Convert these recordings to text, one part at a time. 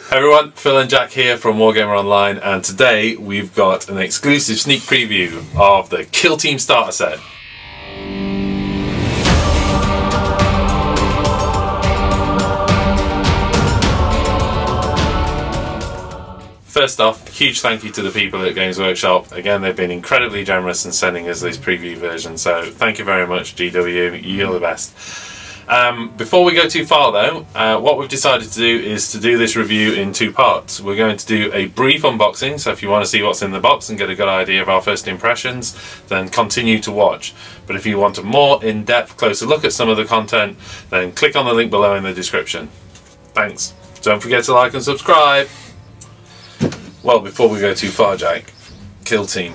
Hey everyone, Phil and Jack here from Warhammer Online, and today we've got an exclusive sneak preview of the Kill Team starter set. First off, huge thank you to the people at Games Workshop. Again, they've been incredibly generous in sending us this preview version, so thank you very much, GW, you're the best. Before we go too far though, what we've decided to do is to do this review in two parts. We're going to do a brief unboxing, so if you want to see what's in the box and get a good idea of our first impressions, then continue to watch. But if you want a more in-depth, closer look at some of the content, then click on the link below in the description. Thanks. Don't forget to like and subscribe. Well, before we go too far, Jack, Kill Team.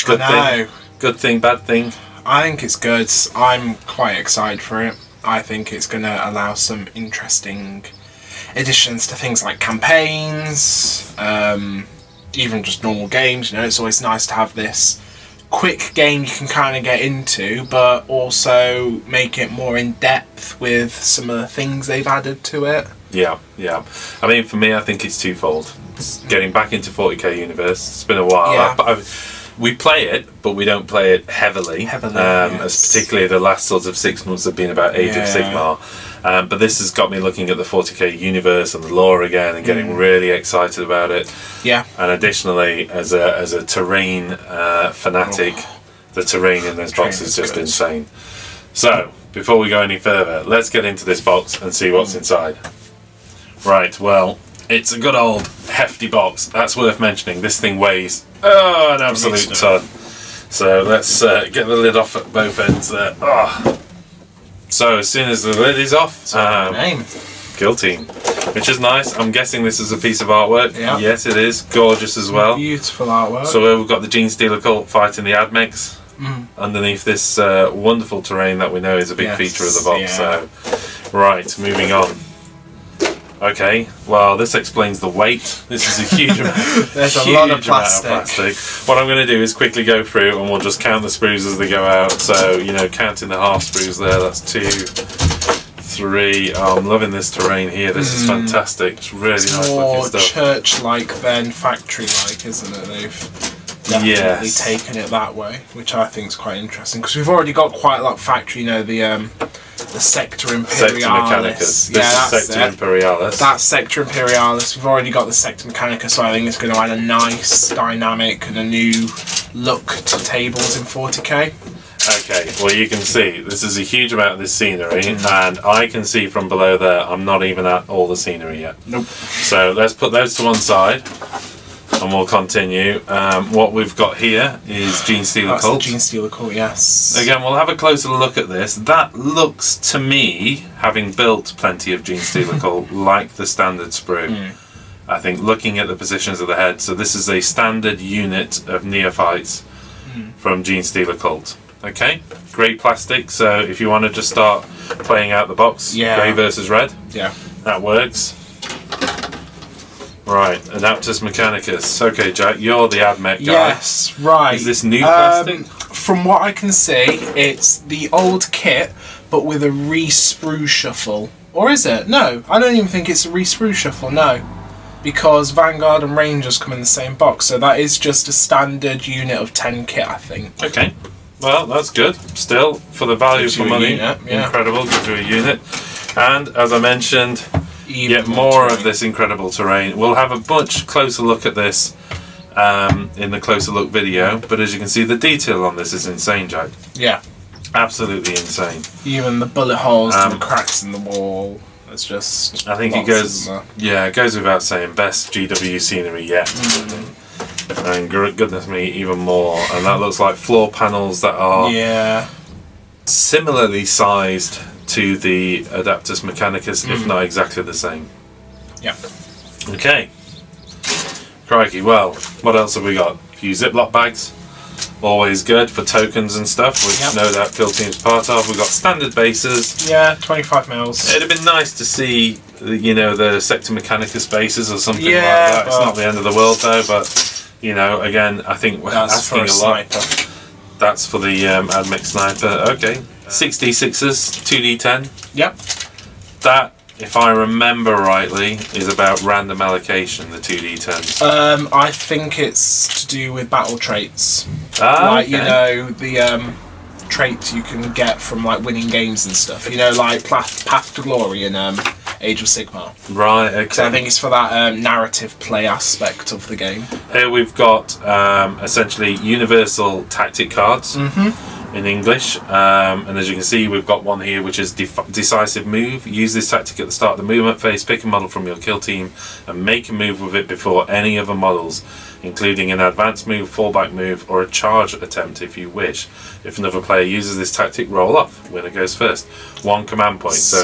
Good thing? Good thing, bad thing? I think it's good. I'm quite excited for it. I think it's going to allow some interesting additions to things like campaigns, even just normal games. You know, it's always nice to have this quick game you can kind of get into, but also make it more in depth with some of the things they've added to it. Yeah. I mean, for me, I think it's twofold. It's getting back into 40k universe. It's been a while. Yeah. We play it, but we don't play it heavily. Yes. As particularly the last sort of 6 months have been about Age of Sigmar. But this has got me looking at the 40k universe and the lore again, and getting really excited about it. Yeah. And additionally, as a terrain fanatic, the terrain in this box is just insane. So, before we go any further, let's get into this box and see what's inside. Right, well, it's a good old hefty box. That's worth mentioning. This thing weighs an absolute ton. So let's get the lid off at both ends there. So as soon as the lid is off, Kill Team, which is nice. I'm guessing this is a piece of artwork. Yeah. Yes, it is. Gorgeous as well. Beautiful artwork. So we've got the Genestealer cult fighting the Admechs underneath this wonderful terrain that we know is a big feature of the box. Yeah. So, right, moving on. Okay, well, this explains the weight. This is a huge amount. There's a lot of plastic. What I'm going to do is quickly go through and we'll just count the sprues as they go out. So, you know, counting the half sprues there, that's 2, 3. Oh, I'm loving this terrain here. This is fantastic. It's really nice looking stuff. More church-like than factory-like, isn't it? They've definitely taken it that way, which I think is quite interesting. Because we've already got quite a lot of factory, you know, the Sector Imperialis. This is Sector Imperialis. That's Sector Imperialis. We've already got the Sector Mechanica, so I think it's going to add a nice dynamic and a new look to tables in 40k. Okay, well you can see this is a huge amount of this scenery, and I can see from below there I'm not even at all the scenery yet. Nope. So let's put those to one side and we'll continue. What we've got here is Genestealer cult. That's the Genestealer cult, yes. Again, we'll have a closer look at this. That looks to me, having built plenty of Genestealer cult, like the standard sprue. I think looking at the positions of the head, so this is a standard unit of neophytes from Genestealer cult. Okay, grey plastic, so if you want to just start playing out the box, grey versus red, that works. Right, Adaptus Mechanicus. Okay, Jack, you're the Admech guy. Yes, right. Is this new plastic? From what I can see, it's the old kit, but with a re-sprue shuffle. Or is it? No, I don't even think it's a re-sprue shuffle, no. Because Vanguard and Rangers come in the same box, so that is just a standard unit of 10 kit, I think. Okay, well, that's good. Still, for the value for money, incredible, gives you a unit. And, as I mentioned, yet more of this incredible terrain. We'll have a much closer look at this in the closer look video, but as you can see, the detail on this is insane, Jack. Yeah. Absolutely insane. Even the bullet holes and the cracks in the wall. It's just... I think it goes... Yeah, it goes without saying, best GW scenery yet. And goodness me, even more. And that looks like floor panels that are similarly sized to the Adaptus Mechanicus, if not exactly the same. Yeah. Okay. Crikey, well, what else have we got? A few Ziploc bags. Always good for tokens and stuff, which no doubt Kill Team's part of. We've got standard bases. Yeah, 25 mils. It'd have been nice to see, you know, the Sector Mechanicus bases or something like that. It's not the end of the world though, but, you know, again, I think we're asking a lot. That's for the Admech Sniper. Okay. 6d6s, 2d10. Yep. That if I remember rightly, is about random allocation, the 2d10s. I think it's to do with battle traits. Like, you know, the traits you can get from like winning games and stuff. You know, like Path to Glory and Age of Sigmar. Right, okay. So I think it's for that narrative play aspect of the game. Here we've got essentially universal tactic cards. In English, and as you can see, we've got one here which is decisive move. Use this tactic at the start of the movement phase. Pick a model from your kill team and make a move with it before any other models, including an advanced move, fallback move, or a charge attempt if you wish. If another player uses this tactic, roll off. Winner goes first. 1 command point. So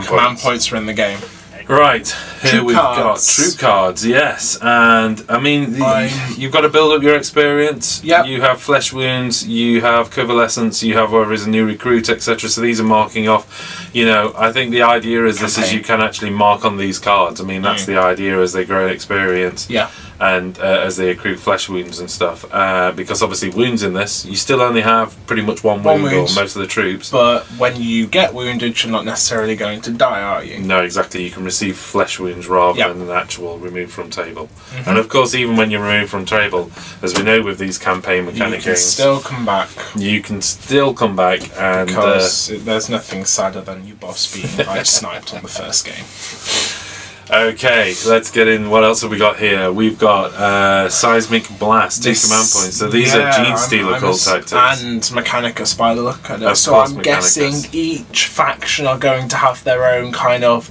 command points are in the game. Right, here we've got troop cards, yes, and I mean, you've got to build up your experience. Yep. You have flesh wounds, you have covalescence, you have whoever is a new recruit, etc. So these are marking off. You know, I think the idea is this is you can actually mark on these cards. I mean, that's the idea as they grow in experience. Yeah. And as they accrue flesh wounds and stuff, because obviously wounds in this, you still only have pretty much one wound or most of the troops. But when you get wounded, you're not necessarily going to die, are you? No, exactly. You can receive flesh wounds rather than an actual removed from table. And of course, even when you're removed from table, as we know with these campaign mechanic games, you can still come back. You can still come back, and because there's nothing sadder than your boss being sniped on the first game. Okay, let's get in. What else have we got here? We've got Seismic Blast, 2 command points. So these are Gene Stealer cult tactics. And Mechanica by the look at it. So I'm guessing each faction are going to have their own kind of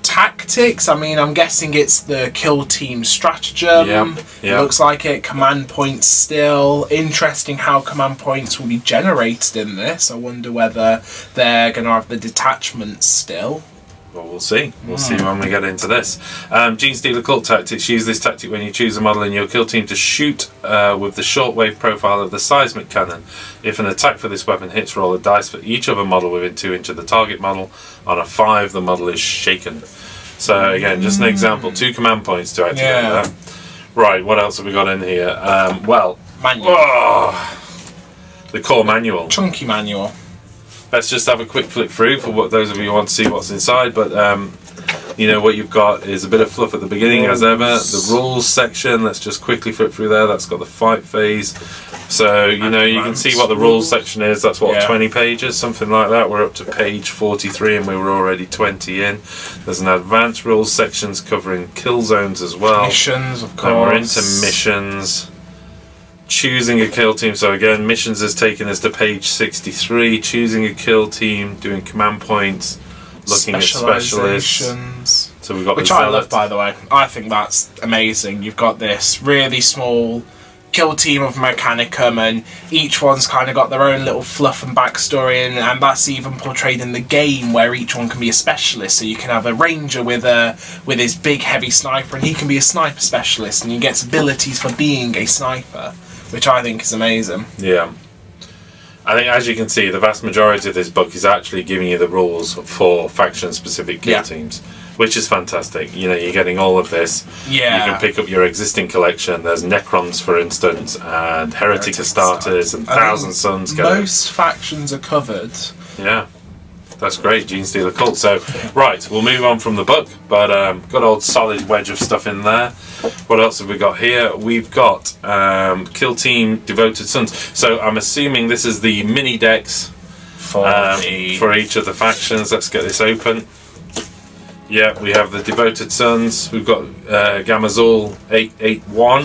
tactics. I mean, I'm guessing it's the kill team stratagem. It looks like it. Command points still. Interesting how command points will be generated in this. I wonder whether they're going to have the detachments still. Well, we'll see. We'll see when we get into this. Gene Stealer cult tactics. Use this tactic when you choose a model in your kill team to shoot with the shortwave profile of the seismic cannon. If an attack for this weapon hits, roll a dice for each other model within 2 inches of the target model. On a 5, the model is shaken. So again, just an example. 2 command points to activate that. Right, what else have we got in here? Well, manual. The core manual. Chunky manual. Let's just have a quick flip through for those of you who want to see what's inside. But you know, what you've got is a bit of fluff at the beginning, as ever. The rules section, let's just quickly flip through there. That's got the fight phase. So, you know, you can see what the rules section is. That's what, 20 pages, something like that. We're up to page 43 and we were already 20 in. There's an advanced rules sections covering kill zones as well. Missions, of course. And we're into missions. Choosing a kill team. So again, missions has taken us to page 63. Choosing a kill team, doing command points, looking at specialists. So we've got which I love, by the way. I think that's amazing. You've got this really small kill team of Mechanicum, and each one's kind of got their own little fluff and backstory, and that's even portrayed in the game, where each one can be a specialist. So you can have a ranger with his big heavy sniper, and he can be a sniper specialist, and he gets abilities for being a sniper, which I think is amazing. Yeah. I think, as you can see, the vast majority of this book is actually giving you the rules for faction-specific kill teams, which is fantastic. You know, you're getting all of this. Yeah. You can pick up your existing collection. There's Necrons, for instance, and Heretic Astartes, and Thousand Suns. Most factions are covered. Yeah. That's great, Gene Stealer Cult. So, right, we'll move on from the book, but good old solid wedge of stuff in there. What else have we got here? We've got Kill Team Devoted Sons. So I'm assuming this is the mini decks for each of the factions. Let's get this open. Yeah, we have the Devoted Sons. We've got Gamazul 881.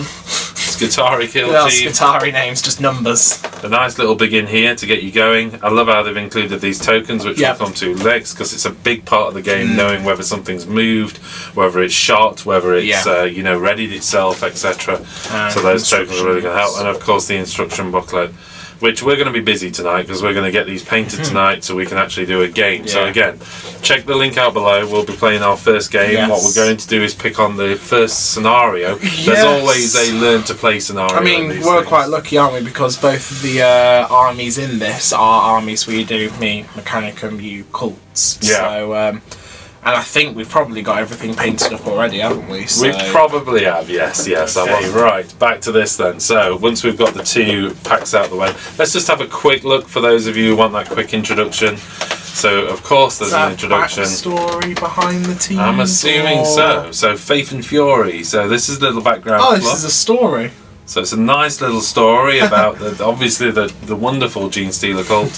Skitarii Kill Team. Skitarii names, just numbers. A nice little begin here to get you going. I love how they've included these tokens, which will come to next, because it's a big part of the game, knowing whether something's moved, whether it's shot, whether it's you know, readied itself, etc. So those tokens are really going to help. And of course the instruction booklet, which we're going to be busy tonight, because we're going to get these painted tonight so we can actually do a game. So again, check the link out below. We'll be playing our first game. What we're going to do is pick on the first scenario. There's always a learn to play scenario. I mean, we're quite lucky, aren't we, because both of the armies in this are armies we do, me, Mechanicum, you, cults. So, and I think we've probably got everything painted up already, haven't we? So. We probably have, yes. Okay, right, back to this then. So, once we've got the 2 packs out of the way, let's just have a quick look for those of you who want that quick introduction. So of course there's an introduction. Story behind the team. I'm assuming so. So Faith and Fury. So this is a little background. Oh, this is a story. So it's a nice little story about obviously the wonderful Gene Stealer cult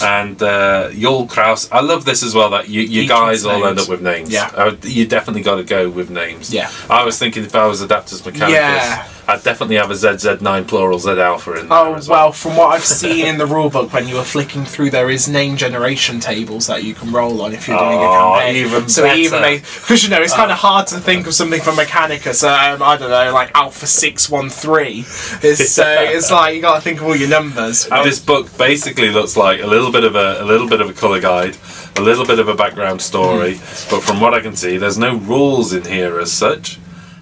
and Yul Kraus. I love this as well, that you guys all end up with names. Yeah. You definitely got to go with names. Yeah. I was thinking if I was Adaptus Mechanicus, I'd definitely have a ZZ9 plural Z Alpha in there. Oh, well, from what I've seen in the rulebook, when you were flicking through, there is name generation tables that you can roll on if you're doing a campaign. Even so better. Even because it's kind of hard to think of something from Mechanicus. I don't know, like Alpha 613. It's like you got to think of all your numbers. This book basically looks like a little bit of a colour guide, a little bit of a background story, but from what I can see, there's no rules in here as such.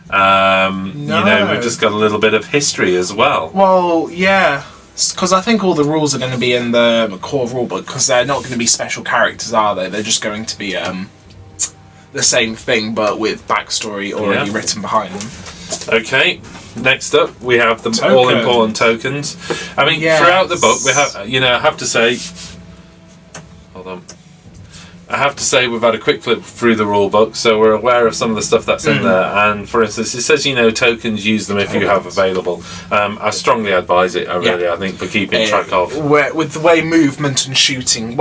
No. You know, we've just got a little bit of history as well. Well, yeah, because I think all the rules are going to be in the core rulebook, because they're not going to be special characters, are they? They're just going to be the same thing, but with backstory already written behind them. Okay. Next up, we have the all-important tokens. I mean, throughout the book, we have, I have to say, hold on. I have to say we've had a quick flip through the rule book, so we're aware of some of the stuff that's in there. And for instance, it says, tokens, use them if you have available. I strongly advise it, I think, for keeping track of. With the way movement and shooting,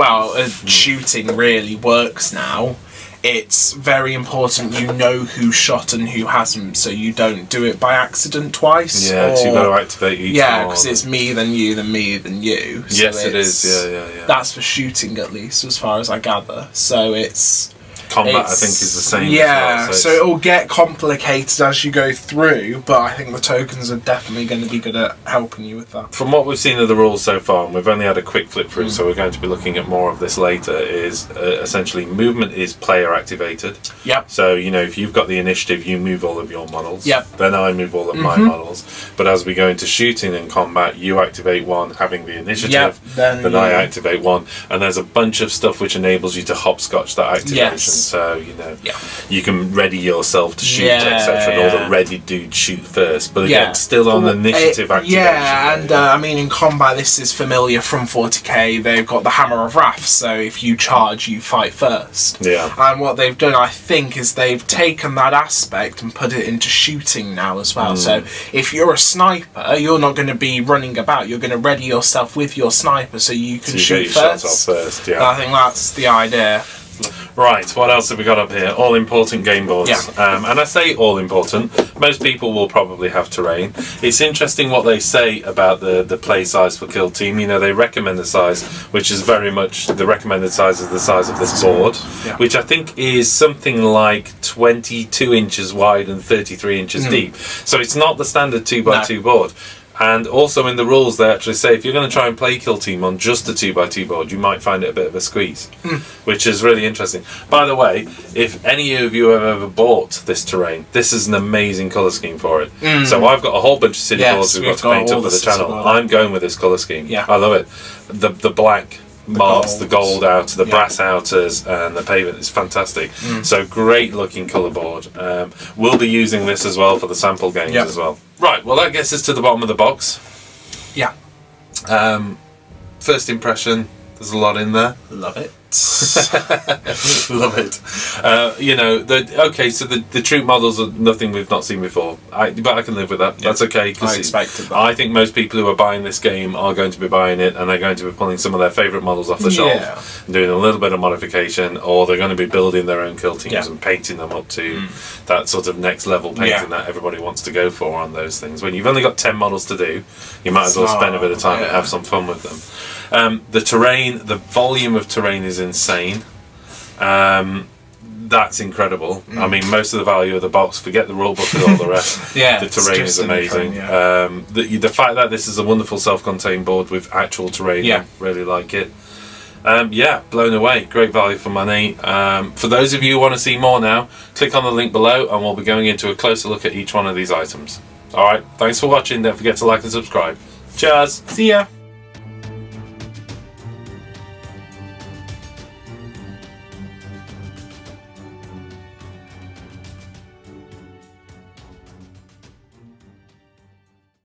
shooting really works now, it's very important you know who shot and who hasn't, so you don't do it by accident twice. Yeah, so you've got to activate each one. Yeah, because it's me, then you, then me, then you. So yes, it is. Yeah. That's for shooting, at least, as far as I gather. So it's... Combat, I think, is the same. Yeah, as well, so it'll get complicated as you go through, but I think the tokens are definitely going to be good at helping you with that. From what we've seen of the rules so far, and we've only had a quick flip through, so we're going to be looking at more of this later, is essentially movement is player activated. Yep. So, if you've got the initiative, you move all of your models. Yep. Then I move all of my models. But as we go into shooting and combat, you activate one, having the initiative, then I activate one, and there's a bunch of stuff which enables you to hopscotch that activation. Yes. So, you can ready yourself to shoot, etc. And all the ready dudes shoot first. But again, still on initiative activation. Yeah, and I mean, in combat, this is familiar from 40k. They've got the Hammer of Wrath, so if you charge, you fight first. Yeah. And what they've done, I think, is they've taken that aspect and put it into shooting now as well. So if you're a sniper, you're not going to be running about. You're going to ready yourself with your sniper so you can shoot first. Shots off first. Yeah. I think that's the idea. Right, what else have we got up here? All important game boards. And I say all important, most people will probably have terrain. It's interesting what they say about the play size for Kill Team. They recommend the size, which is very much the recommended size is the size of this board, which I think is something like 22 inches wide and 33 inches deep. So it's not the standard 2x2 board. And also in the rules they actually say if you're going to try and play Kill Team on just a 2x2 board, you might find it a bit of a squeeze, which is really interesting. By the way, if any of you have ever bought this terrain, this is an amazing colour scheme for it. So I've got a whole bunch of city boards we've got to paint up for the channel. I'm going with this colour scheme. I love it. The black marks, the gold outer, the brass outers, and the pavement is fantastic. So great looking colour board. We'll be using this as well for the sample games as well. Right, well that gets us to the bottom of the box. Yeah. First impression, there's a lot in there. Love it. Love it. Okay, so the troop models are nothing we've not seen before, but I can live with that. That's okay. I expected that. I think most people who are buying this game are going to be buying it, and they're going to be pulling some of their favourite models off the shelf and doing a little bit of modification, or they're going to be building their own kill teams and painting them up to that sort of next level painting that everybody wants to go for on those things. When you've only got 10 models to do, you might as well spend a bit of time and have some fun with them. The terrain, the volume of terrain is insane. That's incredible. I mean, most of the value of the box, forget the rulebook and all the rest. The terrain is amazing. The fact that this is a wonderful self-contained board with actual terrain, I really like it. Blown away. Great value for money. For those of you who want to see more now, click on the link below and we'll be going into a closer look at each one of these items. Alright, thanks for watching. Don't forget to like and subscribe. Cheers! See ya!